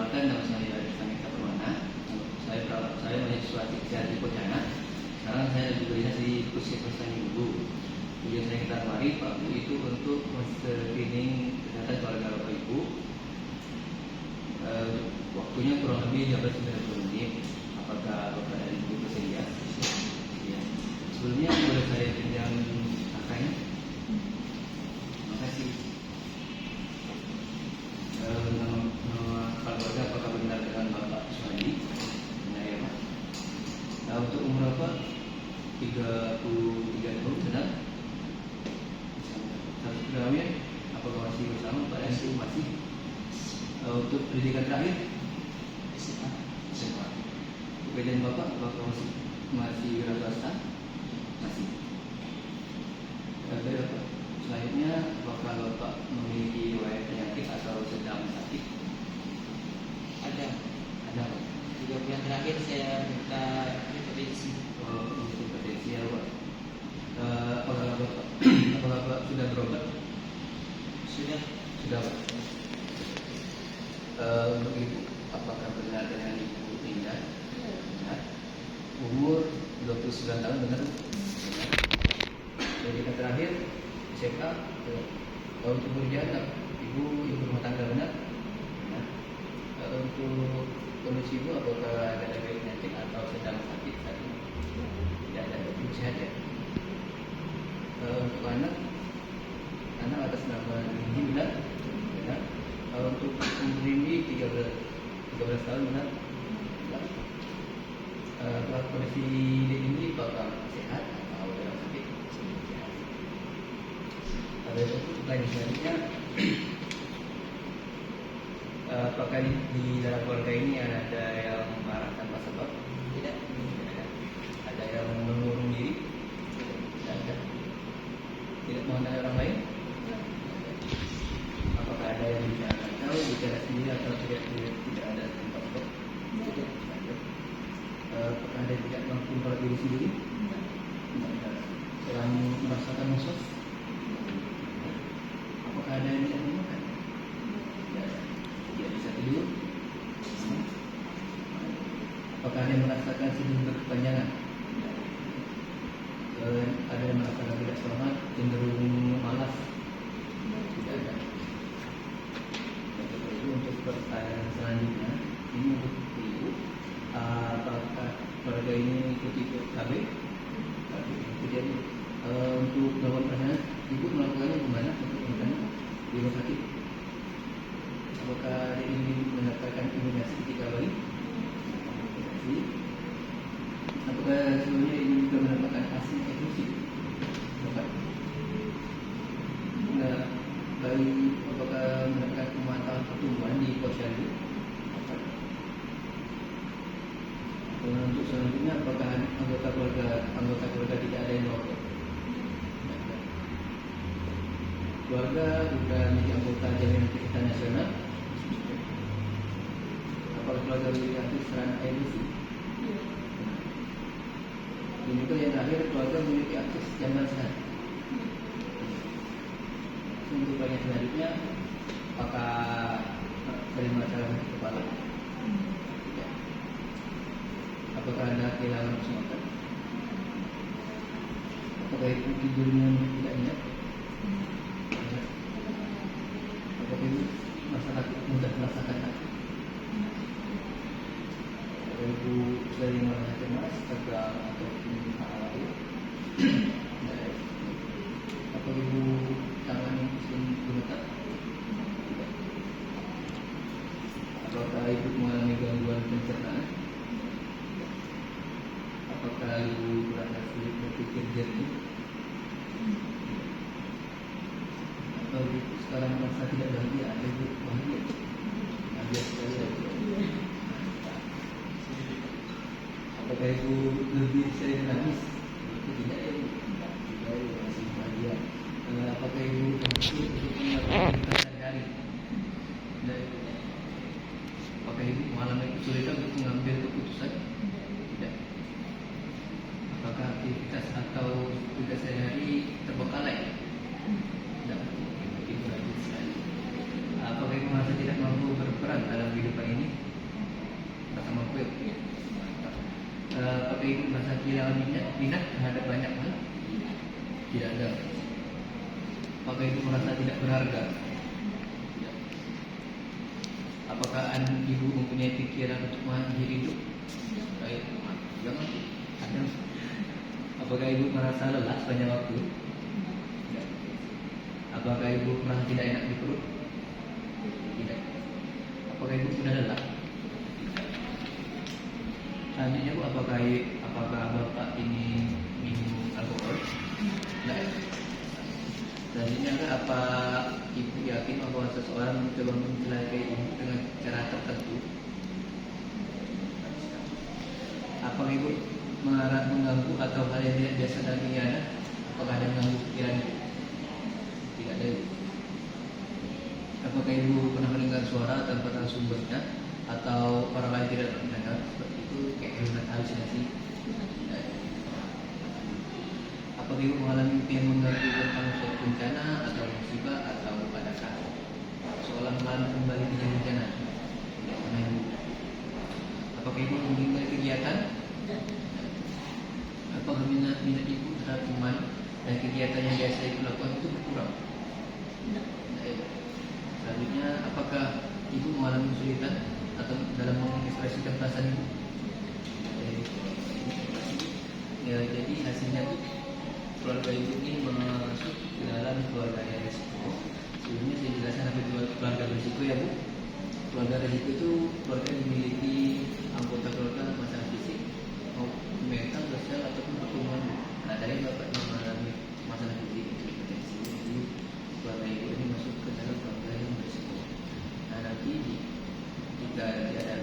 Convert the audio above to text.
Perkenalkan, nama saya Samita Permana. Saya mahasiswa Teknik Pocana. Sekarang saya lagi berdinas di Puskesmas Ibu. Tujuan saya kita kemari Pak Bu itu untuk screening kesehatan keluarga Bapak Ibu. Waktunya kurang lebih 15-20 menit. Apakah Bapak dan Ibu bersedia? Ya. Sebelumnya boleh saya pinjam kakaknya? Terima kasih. Nama keluarga apakah benar dengan Bapak Suhadi? Benar ya Pak? Nah, untuk umur Bapak 33 tahun, benar? Status pegawai apakah masih bersama Pak dan Ibu masih? Untuk pendidikan terakhir SMA. Pekerjaan Bapak masih wira swasta? Masih. Baik Bapak. Selanjutnya, apakah Bapak memiliki riwayat penyakit atau sedang sakit? Ada. Ada Pak. 3 bulan terakhir saya minta hipertensi. Untuk hipertensi ya Pak. Apakah Bapak sudah berobat? Sudah. Sudah Pak. Untuk Ibu, apakah benar dengan Ibu Indah? Benar. Umur 29 tahun, benar? Benar. Jadi terakhir SMA, untuk pekerjaan Ibu rumah tangga, benar? Benar. Untuk kondisi Ibu, apakah ada penyakit atau sedang sakit saat ini? Tidak ada, Ibu sehat ya? Untuk anak atas nama Indi, benar? Benar. Untuk umur Indi 13 tahun, benar? Benar. Kalau kondisi Indi apakah sehat atau sedang sakit? Sehat. Ada pertanyaan selanjutnya, apakah di dalam keluarga ini ada yang marah tanpa sebab? Tidak. Ada yang mengurung diri? Tidak ada. Tidak mengenal orang lain? Apakah ada yang bicara kacau, bicara sendiri atau tidak ada tempat stop? Tidak ada. Apakah ada yang tidak mampu merawat diri sendiri? Tidak ada. Yang merasakan musuh? Apakah ada yang tidak memakan? Tidak ada. Tidak bisa tidur? Apakah ada yang merasakan sedih berkepanjangan? Ada yang merasakan tidak semangat, cenderung malas? Tidak ada. Untuk pertanyaan selanjutnya, ini untuk Ibu, apakah keluarga ini mengikuti KB? Jadi untuk melakukan pertanyaan, Ibu melakukannya kemana untuk melakukannya? Di rumah sakit? Apakah ini mendapatkan imunisasi ketika bayi? Apakah sebelumnya ini juga mendapatkan hasil eksklusif? Bukan. Nah, bayi apakah mendapatkan pemantauan pertumbuhan di posyandu? Untuk selanjutnya, apakah anggota keluarga tidak ada yang merokok? Keluarga sudah menjadi anggota jaminan kesehatan nasional. Apakah keluarga memiliki aktif sarana air bersih? Ini juga yang terakhir, keluarga memiliki akses jamban sehat. Untuk pertanyaan selanjutnya, apakah sering masalah kepala? Tidak. Apakah ada kehilangan nafsu makan? Apakah itu tidurnya tidak nyenyak? Apakah itu mudah merasakan takut? Apakah ibu sering merasa cemas, tegang atau khawatir? Apakah ibu tangan yang sering gemetar? Tidak. Apakah ibu mengalami gangguan pencernaan? Apakah ibu merasa sulit berpikir jernih? Atau ibu sekarang merasa tidak bahagia? Atau ibu bahagia? Bahagia sekali ya. Apakah ibu lebih sering nangis? Itu tidak ya. Tidak ya, masih bahagia. Apakah ibu mampu untuk melakukan sehari-hari? Tidak. Apakah ibu mengalami kesulitan untuk mengambil keputusan? Tidak. Apakah aktivitas atau tugas sehari-hari terbengkalai? Tidak. Ibu rajin sekali. Apakah ibu merasa tidak mampu berperan dalam kehidupan ini? apakah ibu merasa kehilangan minat terhadap banyak hal? Tidak ada. Apakah ibu merasa tidak berharga? Tidak. Apakah ibu mempunyai pikiran untuk mengakhiri hidup? Baik, jangan ada. Apakah ibu merasa lelah sepanjang waktu? Tidak. Apakah ibu merasa tidak enak di perut? Tidak. Apakah ibu sudah lelah? Selanjutnya Bu, apakah Bapak ini minum alkohol? Tidak. Selanjutnya apa Ibu yakin bahwa seseorang mencoba mencelakai Ibu dengan cara tertentu? Apakah Ibu mengganggu atau hal yang tidak biasa dalam kegiatan? Apakah ada mengganggu pikiran Ibu? Tidak ada Ibu. Apakah Ibu pernah mendengar suara tanpa tahu sumbernya atau orang lain tidak dapat mendengar? Seperti itu kayak halusinasi. Apakah Ibu mengalami mimpi yang mengganggu tentang suatu bencana atau musibah atau adakah seolah mengalami kembali kejadian bencana? Tidak pernah Ibu. Apakah Ibu menghindari kegiatan? Apakah minat Ibu terhadap teman dan kegiatan yang biasa Ibu lakukan itu berkurang? Tidak. Selanjutnya, apakah Ibu mengalami kesulitan atau dalam mengekspresikan perasaan Ibu? Ya, jadi hasilnya keluarga Ibu ini masuk ke dalam keluarga yang risiko. Sebelumnya saya jelaskan apa itu keluarga risiko ya Bu. Keluarga risiko itu keluarga yang memiliki anggota keluarga masalah fisik, mental, sosial ataupun pertumbuhan. Nah, dari Bapak mengalami masalah fisik itu hipertensi. Jadi keluarga Ibu ini masuk ke dalam keluarga yang berisiko. Nah, nanti jika ada